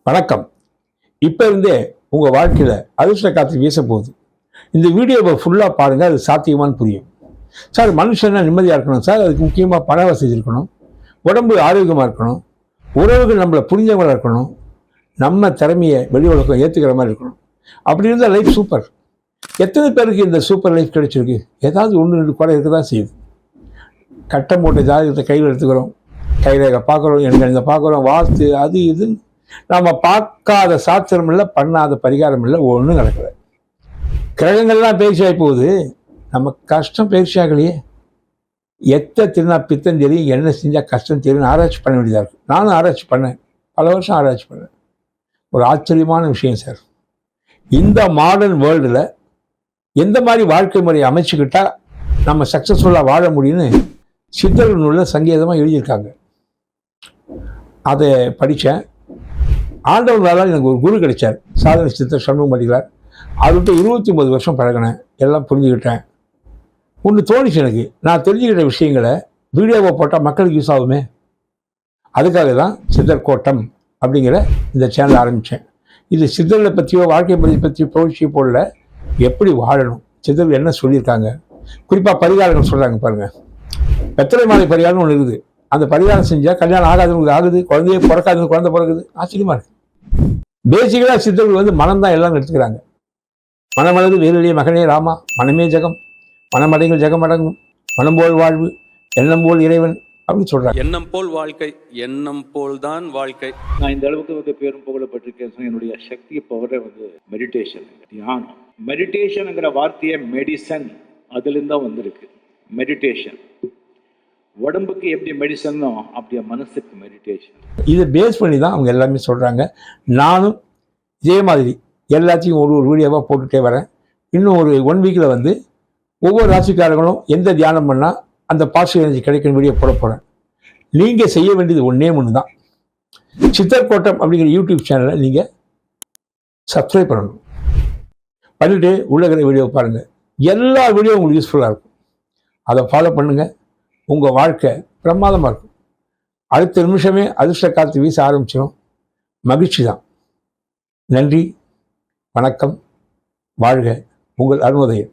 வணக்கம். இப்போ இருந்தே உங்கள் வாழ்க்கையில் அதிர்ஷ்ட காற்று வீச போகுது. இந்த வீடியோவை ஃபுல்லாக பாருங்கள், அது சாத்தியமானு புரியும். சார், மனுஷன்னா நிம்மதியாக இருக்கணும் சார், அதுக்கு முக்கியமாக பண வசதி இருக்கணும், உடம்பு ஆரோக்கியமாக இருக்கணும், உறவுகள் நம்மளை புரிஞ்சவங்களாக இருக்கணும், நம்ம திறமையை வெளி உலகம் ஏற்றுக்கிற மாதிரி இருக்கணும். அப்படி இருந்தால் லைஃப் சூப்பர். எத்தனை பேருக்கு இந்த சூப்பர் லைஃப் கிடைச்சிருக்கு? ஏதாவது ஒன்று ரெண்டு குறை இருக்க தான் செய்யுது. கட்டம் போட்ட ஜாதகத்தை கையில் எடுத்துக்கிறோம், கைரேகை பார்க்குறோம், எண்கணிதம் பார்க்குறோம், வாஸ்து அது இதுன்னு நம்ம பார்க்காத சாஸ்திரம் இல்லை, பண்ணாத பரிகாரம் இல்லை, ஒன்றும் நடக்கல. கிரகங்கள்லாம் பயிற்சி ஆகி போகுது, நம்ம கஷ்டம் பயிற்சி ஆகலையே. எத்த திருநா பித்தம் தெரியும், என்ன செஞ்சால் கஷ்டம் தெரியும், ஆராய்ச்சி பண்ண வேண்டியதாக இருக்குது. நானும் ஆராய்ச்சி பண்ணேன், பல வருஷம் ஆராய்ச்சி பண்ணேன். ஒரு ஆச்சரியமான விஷயம் சார், இந்த மாடர்ன் வேர்ல்டில் எந்த மாதிரி வாழ்க்கை முறையை அமைச்சுக்கிட்டால் நம்ம சக்ஸஸ்ஃபுல்லாக வாழ முடியும்னு சித்தர்கள் நூலில் சங்கீதமாக எழுதியிருக்காங்க. அதை படித்தேன். ஆண்டவர்களால் எனக்கு ஒரு குரு கிடைச்சார், சாதனை சித்தர் சண்முகம் படிக்கிறார். அவர்கிட்ட 29 வருஷம் பழகினேன், எல்லாம் புரிஞ்சுக்கிட்டேன். ஒன்று தோணிச்சு எனக்கு, நான் தெரிஞ்சுக்கிட்ட விஷயங்களை வீடியோவை போட்டால் மக்களுக்கு யூஸ் ஆகுமே. அதுக்காக தான் சித்தர் கோட்டம் அப்படிங்கிற இந்த சேனல் ஆரம்பித்தேன். இது சித்தர்களை பற்றியோ வாழ்க்கை முறை பற்றியோ புகழ்ச்சி போடல, எப்படி வாழணும், சித்தர்கள் என்ன சொல்லியிருக்காங்க, குறிப்பாக பரிகாரங்கள் சொல்கிறாங்க பாருங்கள். வெத்தலை மாலை பரிகாரம்னு ஒன்று இருக்குது. அந்த பரிகாரம் செஞ்சால் கல்யாணம் ஆகாதவங்களுக்கு ஆகுது, குழந்தையே பிறக்காதவங்க குழந்தை பிறகுது. ஆச்சரியமாக இருக்குது. பேசிக்கலாக சித்தர்கள் மனம் தான் எல்லாம் எடுத்துக்கிறாங்க. மனமளவு வேலையே மகனே ராமா, மனமே ஜெகம், மனமடைகள் ஜெகமடங்கும், மனம் போல் வாழ்வு, எண்ணம் போல் இறைவன் அப்படின்னு சொல்றாங்க. எண்ணம் போல் வாழ்க்கை, எண்ணம் போல் தான் வாழ்க்கை. நான் இந்த அளவுக்கு பேரும் புகழப்பட்டிருக்கேன். என்னுடைய சக்தி பவரை மெடிடேஷன், தியானம். மெடிடேஷனுங்கிற வார்த்தையை மெடிசன் அதுலேருந்து தான் வந்திருக்கு. மெடிடேஷன் உடம்புக்கு எப்படி மெடிசனோ அப்படியே மனசுக்கு மெடிடேஷன். இதை பேஸ் பண்ணி தான் அவங்க எல்லாமே சொல்கிறாங்க. நானும் இதே மாதிரி எல்லாத்தையும் ஒரு வீடியோவாக போட்டுகிட்டே வரேன். இன்னும் ஒரு 1 வீக்கில் ஒவ்வொரு ராசிக்காரங்களும் எந்த தியானம் பண்ணால் அந்த பாசிட்டிவ் எனர்ஜி கிடைக்கும் வீடியோ போட போகிறேன். நீங்கள் செய்ய வேண்டியது ஒன்றே ஒன்று தான், சித்தர் கோட்டம் அப்படிங்கிற யூடியூப் சேனலை நீங்கள் சப்ஸ்கிரைப் பண்ணணும். பண்ணிவிட்டு உள்ளகிற வீடியோ பாருங்கள். எல்லா வீடியோ உங்களுக்கு யூஸ்ஃபுல்லாக இருக்கும். அதை ஃபாலோ பண்ணுங்கள். உங்கள் வாழ்க்கை பிரமாதமாக இருக்கும். அடுத்த நிமிஷமே அதிர்ஷ்ட காற்று வீச ஆரம்பிச்சிடும். மகிழ்ச்சி தான். நன்றி, வணக்கம், வாழ்க உங்கள் அருணோதயம்.